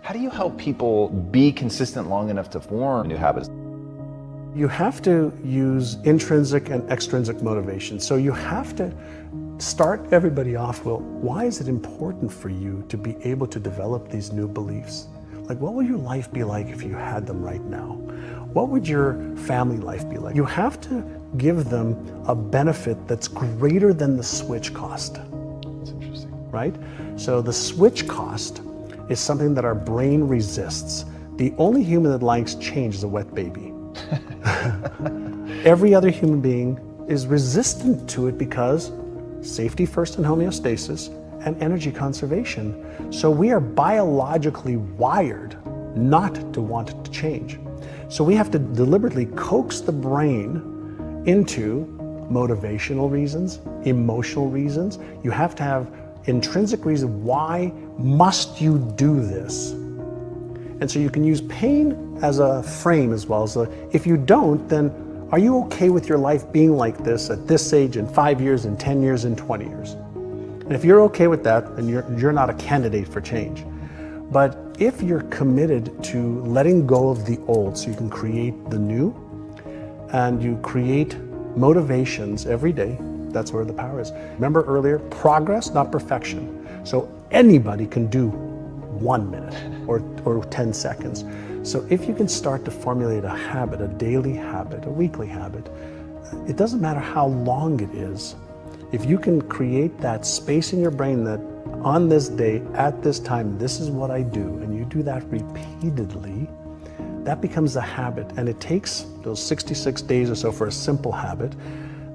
How do you help people be consistent long enough to form new habits? You have to use intrinsic and extrinsic motivation. So you have to start everybody off, well, why is it important for you to be able to develop these new beliefs? Like, what will your life be like if you had them right now? What would your family life be like? You have to give them a benefit that's greater than the switch cost. That's interesting. Right? So the switch cost is something that our brain resists. The only human that likes change is a wet baby. Every other human being is resistant to it because safety first and homeostasis and energy conservation. So we are biologically wired not to want to change. So we have to deliberately coax the brain into motivational reasons, emotional reasons. You have to have intrinsic reason, why must you do this? And so you can use pain as a frame as well. So if you don't, then are you okay with your life being like this at this age in 5 years, in 10 years, in 20 years? And if you're okay with that, then you're not a candidate for change. But if you're committed to letting go of the old so you can create the new, and you create motivations every day, that's where the power is. Remember earlier, progress, not perfection. So anybody can do 1 minute or 10 seconds. So if you can start to formulate a habit, a daily habit, a weekly habit, it doesn't matter how long it is. If you can create that space in your brain that on this day, at this time, this is what I do, and you do that repeatedly, that becomes a habit. And it takes those 66 days or so for a simple habit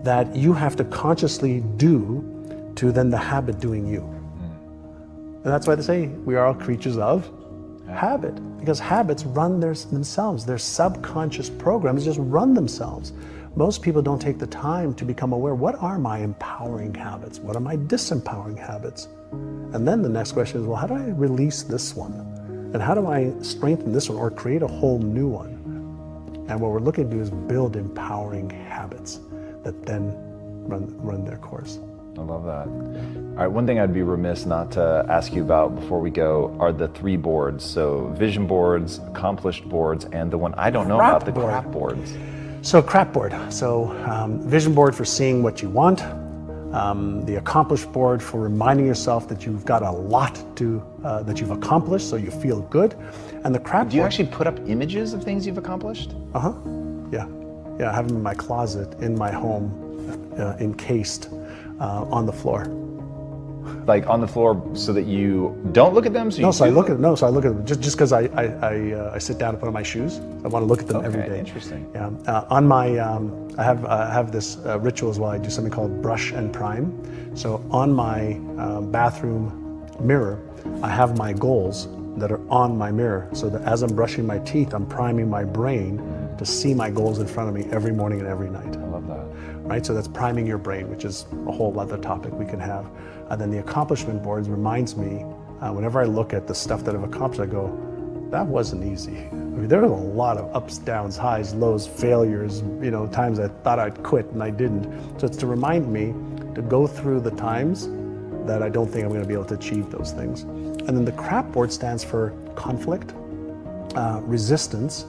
that you have to consciously do to then the habit doing you. And that's why they say we are all creatures of habit, because habits run themselves. Their subconscious programs just run themselves. Most people don't take the time to become aware, what are my empowering habits? What are my disempowering habits? And then the next question is, well, how do I release this one? And how do I strengthen this one or create a whole new one? And what we're looking to do is build empowering habits that then run their course. I love that. All right, one thing I'd be remiss not to ask you about before we go are the 3 boards. So vision boards, accomplished boards, and the one I don't know about, the crap boards. So crap board. So vision board for seeing what you want. The accomplished board for reminding yourself that you've got a lot that you've accomplished, so you feel good. And the crap board. Do you actually put up images of things you've accomplished? Yeah. Yeah, I have them in my closet, in my home, encased on the floor. Like on the floor so that you don't look at them? So I look at them just because I sit down and put on my shoes. I want to look at them every day. Interesting. Yeah. On my, I have this ritual as well. I do something called brush and prime. So on my bathroom mirror, I have my goals that are on my mirror. So that as I'm brushing my teeth, I'm priming my brain to see my goals in front of me every morning and every night. I love that. Right, so that's priming your brain, which is a whole other topic we can have. And then the accomplishment boards reminds me, whenever I look at the stuff that I've accomplished, I go, that wasn't easy. I mean, there was a lot of ups, downs, highs, lows, failures, times I thought I'd quit and I didn't. So it's to remind me to go through the times that I don't think I'm going to be able to achieve those things. And then the crap board stands for conflict, resistance,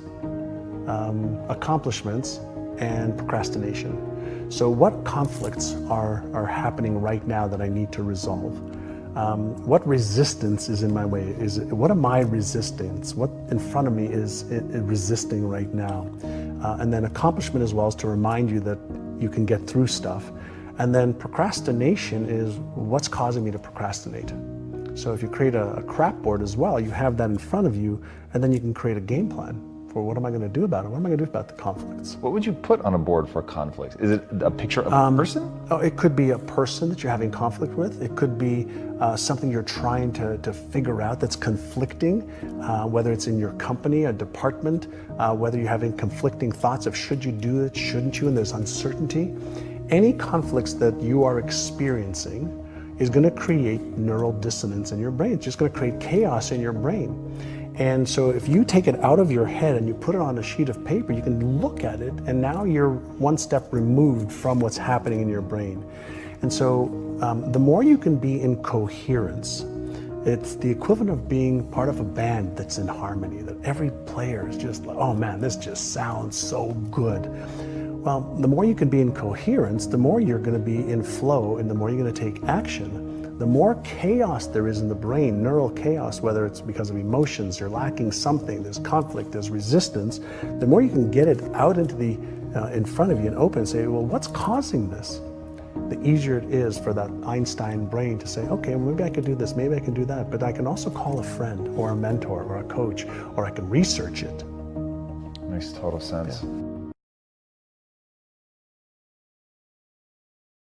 accomplishments, and procrastination. So what conflicts are happening right now that I need to resolve? What resistance is in my way? What am I resisting? What in front of me is resisting right now? And then accomplishment as well is to remind you that you can get through stuff. And then procrastination is what's causing me to procrastinate. So if you create a crap board as well, you have that in front of you, and then you can create a game plan for what am I going to do about it? What am I going to do about the conflicts? What would you put on a board for conflicts? Is it a picture of a person? Oh, it could be a person that you're having conflict with. It could be something you're trying to figure out that's conflicting, whether it's in your company, a department, whether you're having conflicting thoughts of should you do it, shouldn't you, and there's uncertainty. Any conflicts that you are experiencing is going to create neural dissonance in your brain. It's just going to create chaos in your brain. And so if you take it out of your head and you put it on a sheet of paper, you can look at it, and now you're one step removed from what's happening in your brain. And so the more you can be in coherence, It's the equivalent of being part of a band that's in harmony, that every player is just like, oh man, this just sounds so good. Well, the more you can be in coherence, the more you're going to be in flow, and the more you're going to take action. The more chaos there is in the brain, neural chaos, whether it's because of emotions, you're lacking something, there's conflict, there's resistance, the more you can get it out into the in front of you and open and say, well, what's causing this? The easier it is for that Einstein brain to say, okay, well, maybe I could do this, maybe I can do that, but I can also call a friend or a mentor or a coach, or I can research it. Makes total sense. Yeah.